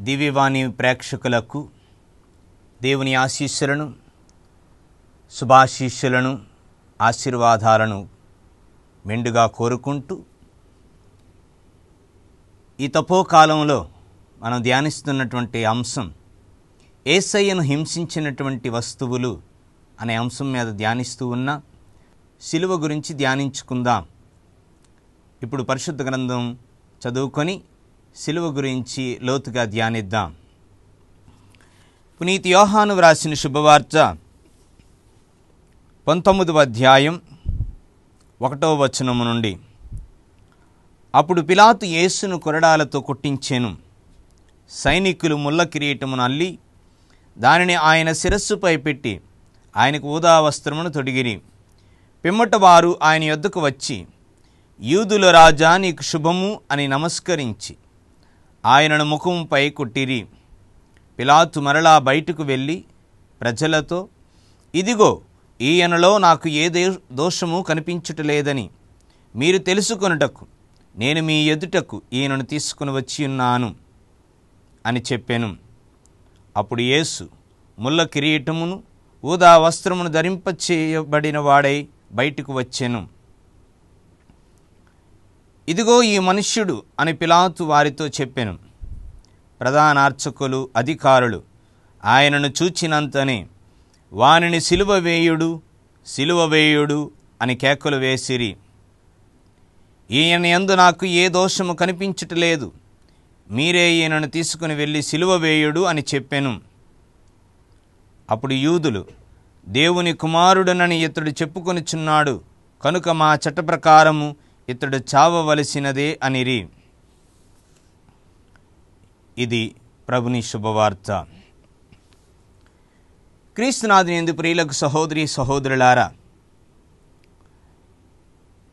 దివ్యవాణి ప్రేక్షకులకు దేవుని ఆశీస్సులను, శుభాశీస్సులను, ఆశీర్వాదాలను మెండుగా కోరుకుంటూ ఈ తపోకాలంలో మనం ధ్యానిస్తున్నటువంటి అంశం యేసయ్యను హింసించినటువంటి వస్తువులు అనే అంశం మీద ధ్యానిస్తూ ఉన్న సిలువ గురించి ధ్యానించుకుందాం. ఇప్పుడు పరిశుద్ధ గ్రంథం చదువుకొని సిలువ గురించి లోతుగా ధ్యానిద్దాం. పునీత యోహాను వ్రాసిన శుభవార్త 19వ అధ్యాయం 1వ వచనము నుండి. అప్పుడు పిలాతు యేసును కొరడాలతో కొట్టించెను. సైనికులు ముళ్ళ కిరీటమును అల్లి దానిని ఆయన శిరస్సుపై పెట్టి ఆయనకు ఊదా వస్త్రమును తొడిగిరి. పిమ్మట వారు ఆయన యొద్దకు వచ్చి, యూదుల రాజా నీకు శుభము అని నమస్కరించి ఆయనను ముఖంపై కొట్టిరి. పిలాతు మరలా బయటకు వెళ్ళి ప్రజలతో, ఇదిగో ఈయనలో నాకు ఏ దోషము కనిపించుటలేదని మీరు తెలుసుకొనుటకు నేను మీ ఎదుటకు ఈయనను తీసుకుని వచ్చి ఉన్నాను అని చెప్పాను. అప్పుడు యేసు ముళ్ళ కిరీటమును ఊదా వస్త్రమును ధరింపచేయబడిన వాడై బయటకు వచ్చెను. ఇదిగో ఈ మనుష్యుడు అని పిలాతు వారితో చెప్పెను. ప్రధాన అర్చకులు, అధికారులు ఆయనను చూచినంతనే వానిని సిలువ వేయుడు, సిలువ వేయుడు అని కేకలు వేసిరి. ఈయన యందు నాకు ఏ దోషము కనిపించటలేదు, మీరే ఈయనను తీసుకుని వెళ్ళి సిలువ వేయుడు అని చెప్పెను. అప్పుడు యూదులు, దేవుని కుమారుడనని ఇతడు చెప్పుకొనిచున్నాడు కనుక మా చట్ట ప్రకారము ఇతడు చావవలసినదే అనిరి. ఇది ప్రభుని శుభవార్త. క్రీస్తునాథుని యందు ప్రియులకు సహోదరి సహోదరులారా,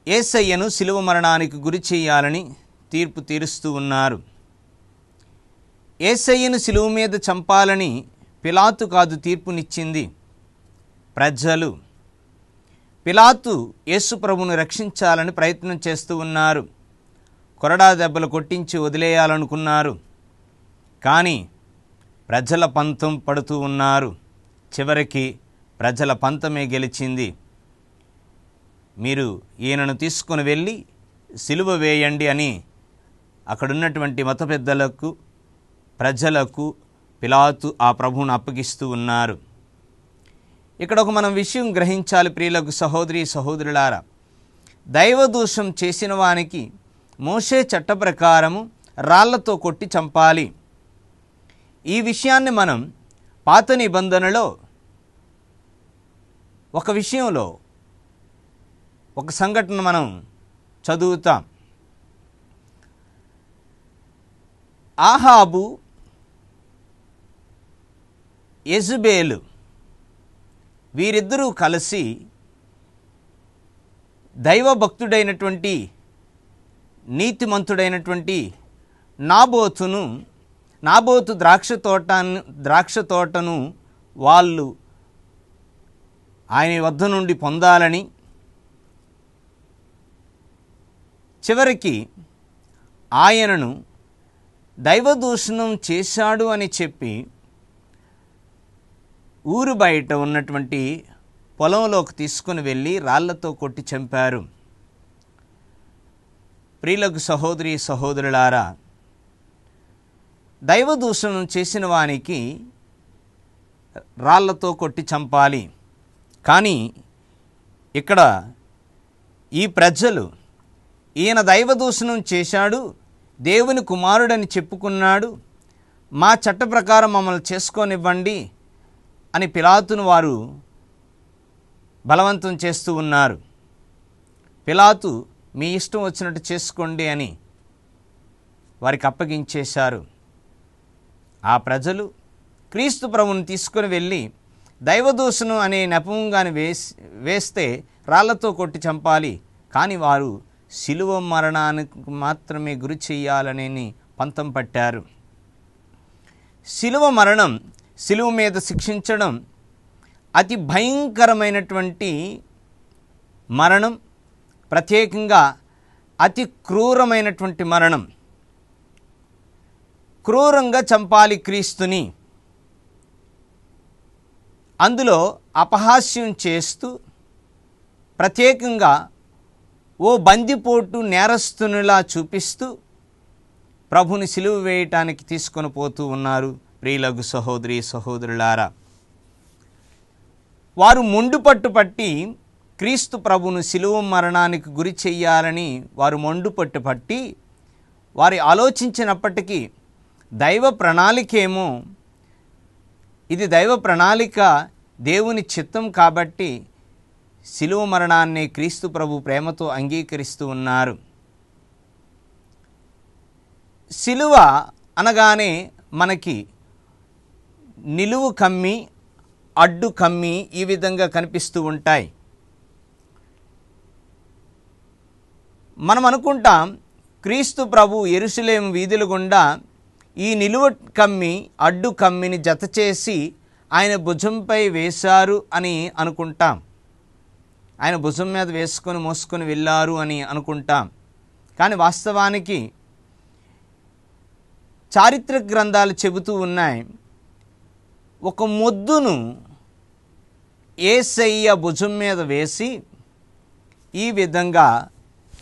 యేసయ్యను సిలువ మరణానికి గురి చేయాలని తీర్పు తీరుస్తూ ఉన్నారు. యేసయ్యను సిలువ మీద చంపాలని పిలాతు కాదు తీర్పునిచ్చింది, ప్రజలు. పిలాతు యేసు ప్రభువును రక్షించాలని ప్రయత్నం చేస్తూ ఉన్నారు. కొరడా దెబ్బలు కొట్టించి వదిలేయాలనుకున్నారు. కానీ ప్రజల పంతం పడుతూ ఉన్నారు. చివరికి ప్రజల పంతమే గెలిచింది. మీరు ఈయనను తీసుకుని వెళ్ళి సిలువ వేయండి అని అక్కడున్నటువంటి మత పెద్దలకు, ప్రజలకు పిలాతు ఆ ప్రభువును అప్పగిస్తూ ఉన్నారు. ఇక్కడ ఒక మనం విషయం గ్రహించాలి ప్రియులకు సహోదరి సహోదరులారా. దైవదోషం చేసిన వానికి మోషే చట్ట ప్రకారము రాళ్లతో కొట్టి చంపాలి. ఈ విషయాన్ని మనం పాత నిబంధనలో ఒక విషయంలో ఒక సంఘటన మనం చదువుతాం. ఆహాబు, యెజబెలు వీరిద్దరూ కలిసి దైవభక్తుడైనటువంటి నీతిమంతుడైనటువంటి నాబోతు ద్రాక్ష తోటను వాళ్ళు ఆయన వద్ద నుండి పొందాలని, చివరికి ఆయనను దైవదూషణం చేశాడు అని చెప్పి ఊరు బయట ఉన్నటువంటి పొలంలోకి తీసుకుని వెళ్ళి రాళ్లతో కొట్టి చంపారు. ప్రియులకు సహోదరి సహోదరులారా, దైవదూషణం చేసిన వానికి రాళ్లతో కొట్టి చంపాలి. కానీ ఇక్కడ ఈ ప్రజలు ఈయన దైవదూషణం చేశాడు, దేవుని కుమారుడని చెప్పుకున్నాడు, మా చట్ట ప్రకారం మమ్మల్ని చేసుకోనివ్వండి అని పిలాతును వారు బలవంతం చేస్తూ ఉన్నారు. పిలాతు మీ ఇష్టం వచ్చినట్టు చేసుకోండి అని వారికి అప్పగించేశారు. ఆ ప్రజలు క్రీస్తు ప్రభువును తీసుకుని వెళ్ళి దైవదూషణం అనే నెపంగాని వేస్తే రాళ్లతో కొట్టి చంపాలి, కానీ వారు శిలువ మరణానికి మాత్రమే గురి చేయాలని పంతం పట్టారు. శిలువ మరణం, శిలువ మీద శిక్షించడం అతి భయంకరమైనటువంటి మరణం, ప్రత్యేకంగా అతి క్రూరమైనటువంటి మరణం. క్రూరంగా చంపాలి క్రీస్తుని. అందులో అపహాస్యం చేస్తూ ప్రత్యేకంగా ఓ బందిపోటు నేరస్తునిలా చూపిస్తూ ప్రభుని సిలువ వేయటానికి తీసుకొని పోతూ ఉన్నారు. ప్రియులగు సహోదరి సహోదరులారా, వారు మొండుపట్టు పట్టి క్రీస్తు ప్రభును సిలువ మరణానికి గురి చెయ్యాలని వారు మొండుపట్టు పట్టి వారి ఆలోచించినప్పటికీ దైవ ప్రణాళికేమో ఇది దైవ ప్రణాళిక, దేవుని చిత్తం కాబట్టి సిలువ మరణాన్ని క్రీస్తు ప్రభు ప్రేమతో అంగీకరిస్తూ ఉన్నారు. సిలువ అనగానే మనకి నిలువు కమ్మి, అడ్డు కమ్మి ఈ విధంగా కనిపిస్తూ ఉంటాయి. మనం అనుకుంటాం క్రీస్తు ప్రభు యెరూషలేము వీధుల గుండా ఈ నిలువు కమ్మి, అడ్డు కమ్మిని జత చేసి ఆయన భుజంపై వేశారు అని అనుకుంటాం. ఆయన భుజం మీద వేసుకొని మోసుకొని వెళ్ళారు అని అనుకుంటాం. కానీ వాస్తవానికి చారిత్రక గ్రంథాలు చెబుతూ ఉన్నాయి, ఒక మొద్దును యేసయ్య భుజం మీద వేసి ఈ విధంగా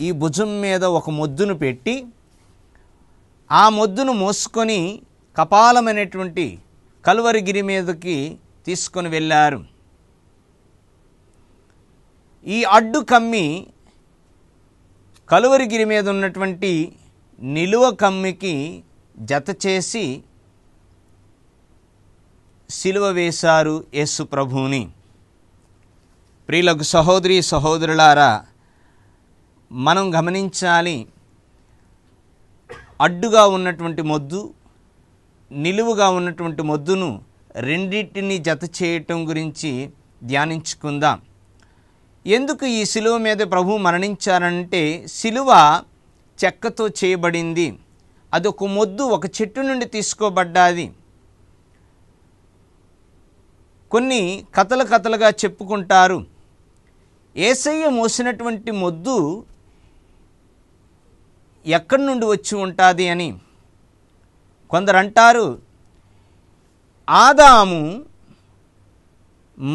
ఈ భుజం మీద ఒక మొద్దును పెట్టి ఆ మొద్దును మోసుకొని కపాలమైనటువంటి కల్వరిగిరి మీదకి తీసుకొని వెళ్ళారు. ఈ అడ్డు కమ్మి కల్వరిగిరి మీద ఉన్నటువంటి నిలువ కమ్మికి జత చేసి సిలువ వేశారు యేసు ప్రభువుని. ప్రియులకు సహోదరి సహోదరులారా, మనం గమనించాలి, అడ్డుగా ఉన్నటువంటి మొద్దు, నిలువుగా ఉన్నటువంటి మొద్దును రెండింటిని జత చేయటం గురించి ధ్యానించుకుందాం. ఎందుకు ఈ సిలువ మీద ప్రభు మరణించారంటే, సిలువ చెక్కతో చేయబడింది. అదొక మొద్దు ఒక చెట్టు నుండి తీసుకోబడ్డాది. కొన్ని కథలుగా చెప్పుకుంటారు, యేసయ్య మోసినటువంటి మొద్దు ఎక్కడి నుండి వచ్చి ఉంటుంది అని. కొందరు అంటారు, ఆదాము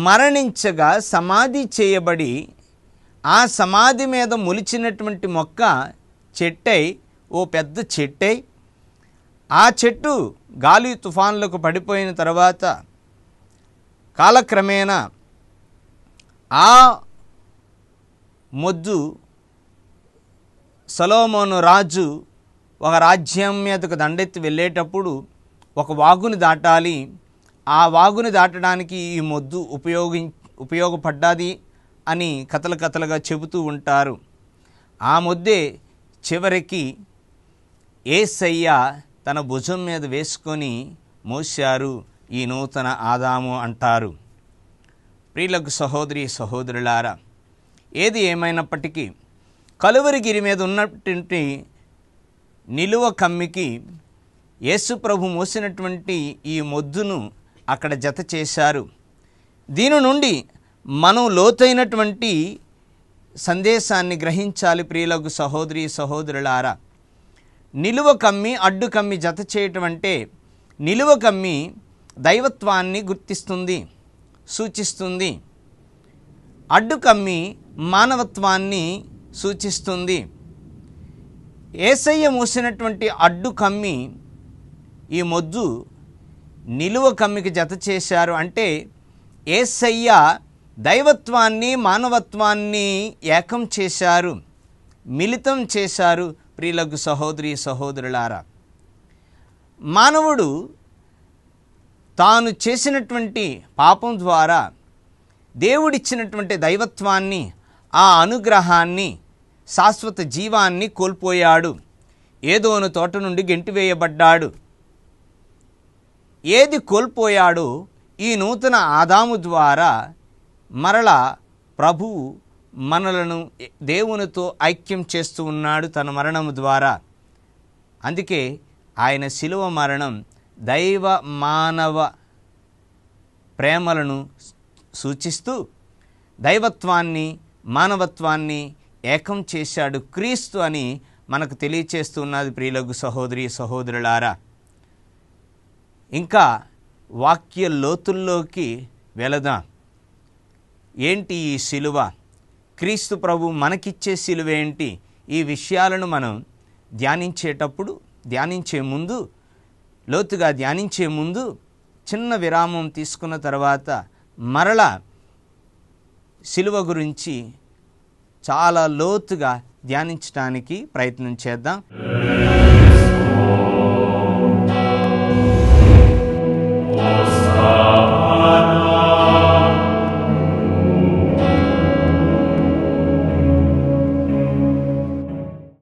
మరణించగా సమాధి చేయబడి ఆ సమాధి మీద మొలిచినటువంటి మొక్క చెట్టై, ఓ పెద్ద చెట్టై, ఆ చెట్టు గాలి తుఫాన్లకు పడిపోయిన తర్వాత కాలక్రమేణా ఆ మొద్దు సొలొమోను రాజు ఒక రాజ్యం మీదకు దండెత్తి వెళ్ళేటప్పుడు ఒక వాగుని దాటాలి, ఆ వాగుని దాటడానికి ఈ మొద్దు ఉపయోగపడ్డాది అని కథలుగా చెబుతూ ఉంటారు. ఆ మొద్దే చివరికి యేసయ్య తన భుజం మీద వేసుకొని మోశారు, ఈ నూతన ఆదాము అంటారు. ప్రియులకు సహోదరి సహోదరులారా, ఏది ఏమైనప్పటికీ కలువరిగిరి మీద ఉన్నటువంటి నిలువ కమ్మికి యేసు ప్రభు మోసినటువంటి ఈ మొద్దును అక్కడ జత చేశారు. దీని నుండి మనం లోతైనటువంటి సందేశాన్ని గ్రహించాలి. ప్రియులకు సహోదరి సహోదరులారా, నిలువ కమ్మి, అడ్డు కమ్మి జత చేయటం అంటే, నిలువ కమ్మి దైవత్వాన్ని గుర్తిస్తుంది, సూచిస్తుంది. అడ్డు కమ్మి మానవత్వాన్ని సూచిస్తుంది. యేసయ్య మోసినటువంటి అడ్డు కమ్మి, ఈ మొద్దు నిలువ కమ్మికి జత చేశారు అంటే యేసయ్య దైవత్వాన్ని మానవత్వాన్ని ఏకం చేశారు, మిళితం చేశారు. ప్రియులకు సహోదరి సహోదరులారా, మానవుడు తాను చేసినటువంటి పాపం ద్వారా దేవుడిచ్చినటువంటి దైవత్వాన్ని, ఆ అనుగ్రహాన్ని, శాశ్వత జీవాన్ని కోల్పోయాడు. ఏదోను తోట నుండి గెంటివేయబడ్డాడు. ఏది కోల్పోయాడో ఈ నూతన ఆదాము ద్వారా మరలా ప్రభువు మనలను దేవునితో ఐక్యం చేస్తూ ఉన్నాడు తన మరణము ద్వారా. అందుకే ఆయన శిలువ మరణం దైవ మానవ ప్రేమలను సూచిస్తూ దైవత్వాన్ని మానవత్వాన్ని ఏకం చేశాడు క్రీస్తు అని మనకు తెలియచేస్తున్నది ప్రియులకు సహోదరి సహోదరులారా. ఇంకా వాక్య లోతుల్లోకి వెళదాం. ఏంటి ఈ శిలువ? క్రీస్తు ప్రభు మనకిచ్చే శిలువ ఏంటి? ఈ విషయాలను మనం లోతుగా ధ్యానించే ముందు చిన్న విరామం తీసుకున్న తర్వాత మరలా శిలువ గురించి చాలా లోతుగా ధ్యానించడానికి ప్రయత్నం చేద్దాం.